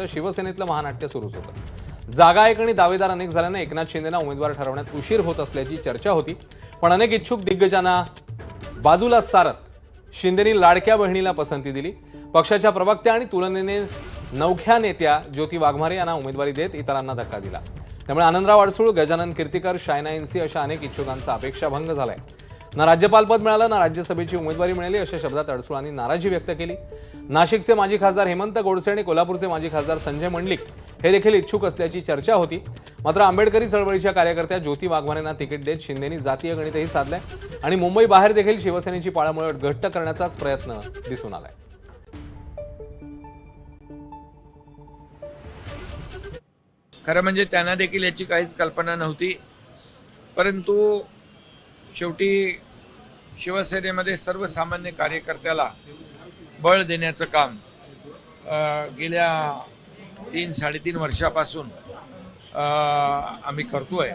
शिवसेनेतलं महानाट्य सुरूच होतं। जागा एक आणि दावेदार अनेक झाल्याने एकनाथ शिंदेना उमेदवार ठरवण्यात उशीर होत असल्याची चर्चा होती, पण अनेक इच्छुक दिग्गजांना बाजूला सारत शिंदेनी लाडक्या बहिणीला पसंती दिली। पक्षाच्या प्रवक्त्या आणि तुलनेने नवख्या नेत्या ज्योती वाघमारे यांना उमेदवारी देत इतरांना धक्का दिला। त्यामुळे आनंदराव अडसूळ, गजानन कीर्तीकर, शायना एनसी अशा अनेक इच्छुकांचा अपेक्षाभंग झालाय। ना राज्यपाल पद मिळालं, ना राज्यसभेची उमेदवारी मिळाली अशा शब्दात अडसूळांनी नाराजी व्यक्त केली। नाशिकचे माजी खासदार हेमंत गोडसे आणि कोल्हापूरचे माजी खासदार संजय मंडलिक हे देखील इच्छुक असल्याची चर्चा होती। मात्र आंबेडकरी चळवळीच्या कार्यकर्त्या ज्योती वाघमारेंना तिकीट देत शिंदेनी जातीय गणितही साधलंय आणि मुंबई बाहेर देखील शिवसेनेची पाळंमुळं घट्ट करण्याचाच प्रयत्न दिसून आलाय। खरं म्हणजे त्यांना देखील याची काहीच कल्पना नव्हती, परंतु शेवटी शिवसेनेमध्ये सर्वसामान्य कार्यकर्त्याला बळ देण्याचं काम गेल्या 3-3.5 वर्षापासून आम्ही करतोय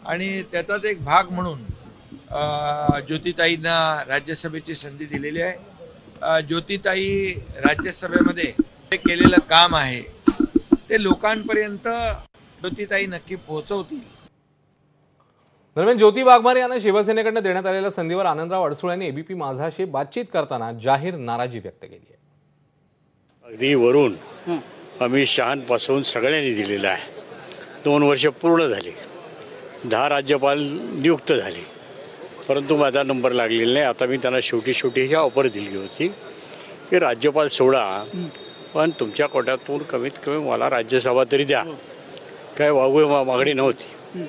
आणि त्याचाच एक भाग म्हणून ज्योतिताईंना राज्यसभेची संधी दिलेली आहे। ज्योतिताई राज्यसभेमध्ये केलेलं काम आहे ते लोकांपर्यंत ज्योतिताई नक्की पोहोचवतील। दरम्यान ज्योती वाघमारे यांना शिवसेनेकडून देण्यात आलेल्या संधीवर आनंदराव अडसूळ यांनी एबीपी माझाशी बातचीत करताना जाहीर नाराजी व्यक्त केली आहे। अगदी वरून अमित शहांपासून सगळ्यांनी दिलेला आहे। 2 वर्ष पूर्ण झाली, 10 राज्यपाल नियुक्त झाले, परंतु माझा नंबर लागलेला नाही। आता मी त्यांना शेवटी ही ऑफर दिली होती की राज्यपाल सोडा, पण तुमच्या कोट्यातून कमीत कमी मला राज्यसभा तरी द्या। काय मागणी नव्हती।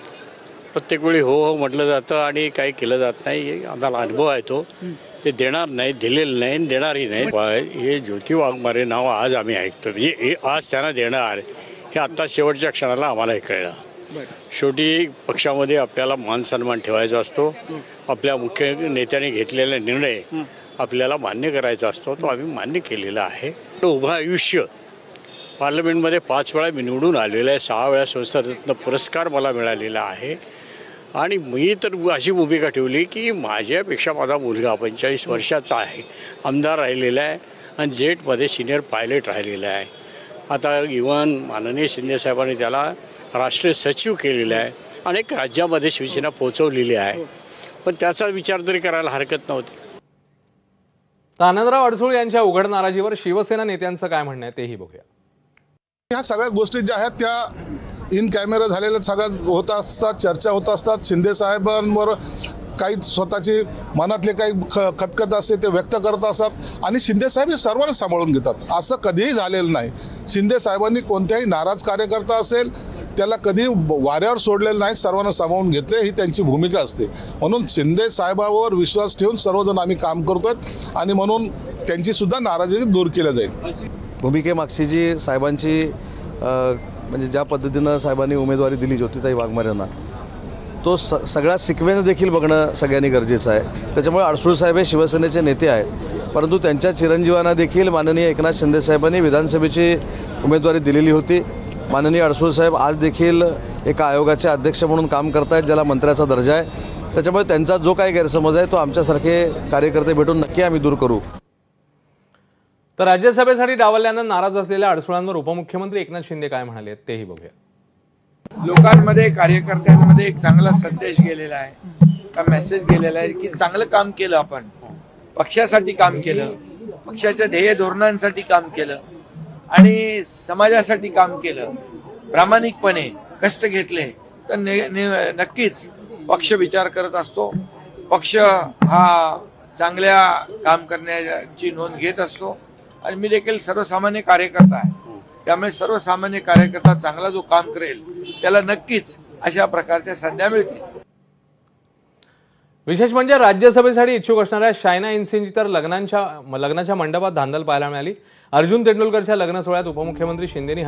प्रत्येक वेळी हो हो म्हटलं जातं आणि काही केलं जात नाही। आम्हाला अनुभव आहे तो, ते देणार नाही, दिलेलं नाही, देणारही नाही। हे ज्योती वाघमारे नाव आज आम्ही ऐकतो, म्हणजे आज त्यांना देणार हे आत्ता शेवटच्या क्षणाला आम्हालाही कळलं। शेवटी पक्षामध्ये आपल्याला मान सन्मान ठेवायचा असतो, आपल्या मुख्य नेत्याने घेतलेला निर्णय आपल्याला मान्य करायचा असतो, तो आम्ही मान्य केलेला आहे। उभं आयुष्य पार्लमेंटमध्ये 5 वेळा मी निवडून आलेला आहे, 6 वेळा संसदरत्न पुरस्कार मला मिळालेला आहे आणि मी तर अशी भूमिका ठेवली की माझ्यापेक्षा माझा मुलगा 45 वर्षाचा आहे, आमदार राहिलेला आहे आणि जेटमध्ये सिनियर पायलट राहिलेला आहे। आता इव्हन माननीय शिंदेसाहेबांनी त्याला राष्ट्रीय सचिव केलेला आहे, अनेक राज्यामध्ये शिवसेना पोहोचवलेली आहे, पण त्याचा विचार तरी करायला हरकत नव्हती। तर आनंदराव अडसूळ यांच्या उघड नाराजीवर शिवसेना नेत्यांचं काय म्हणणं आहे तेही बघूया। ह्या सगळ्या गोष्टी ज्या आहेत त्या इन कॅमेरा झालेल्या सगळ्या होत असतात, चर्चा होत असतात। शिंदे साहेबांवर काही स्वतःची मनातले काही खतखत असते ते व्यक्त करत असतात आणि शिंदे साहेब हे सर्वांना सांभाळून घेतात। असं कधीही झालेलं नाही। शिंदे साहेबांनी कोणत्याही नाराज कार्यकर्ता असेल त्याला कधी वाऱ्यावर सोडलेलं नाही, सर्वांना सामावून घेतले, ही त्यांची भूमिका असते। म्हणून शिंदे साहेबांवर विश्वास ठेवून सर्वजण आम्ही काम करतोय आणि म्हणून त्यांची सुद्धा नाराजी दूर केली जाईल। भूमिकेमागची जी साहेबांची म्हणजे ज्या पद्धतीनं साहेबांनी उमेदवारी दिली ज्योतिताई वाघमारेंना, तो सगळा सिक्वेन्स देखील बघणं सगळ्यांनी गरजेचं आहे। त्याच्यामुळे अडसूळ साहेब हे शिवसेनेचे नेते आहेत, परंतु त्यांच्या चिरंजीवांना देखील माननीय एकनाथ शिंदे साहेबांनी विधानसभेची उमेदवारी दिलेली होती। माननीय अडसूळ साहेब आज देखील एका आयोगाचे अध्यक्ष म्हणून काम करतायत, ज्याला मंत्र्याचा दर्जा आहे। त्याच्यामुळे त्यांचा जो काही गैरसमज आहे तो आमच्यासारखे कार्यकर्ते भेटून नक्की आम्ही दूर करू। तर राज्यसभेसाठी डावलल्यानं नाराज असलेल्या अडसूळांवर उपमुख्यमंत्री एकनाथ शिंदे काय म्हणाले तेही बघूया। लोकांमध्ये, कार्यकर्त्यांमध्ये एक चांगला संदेश गेलेला आहे, का मेसेज गेलेला आहे की चांगलं काम केलं, आपण पक्षासाठी काम केलं, पक्षाच्या ध्येय धोरणांसाठी काम केलं आणि समाजासाठी काम केलं, प्रामाणिकपणे कष्ट घेतले तर नक्कीच पक्ष विचार करत असतो। पक्ष हा चांगल्या काम करण्याची नोंद घेत असतो आणि मी देखील सर्वसामान्य कार्यकर्ता आहे, त्यामुळे सर्वसामान्य कार्यकर्ता चांगला जो काम करेल त्याला नक्कीच अशा प्रकारच्या संध्या मिळतील। विशेष म्हणजे राज्यसभेसाठी इच्छुक असणाऱ्या शायना एनसींची तर लग्नाच्या मंडपात धांदल पाहायला मिळाली। अर्जुन तेंडुलकरच्या लग्न सोहळ्यात उपमुख्यमंत्री शिंदेनी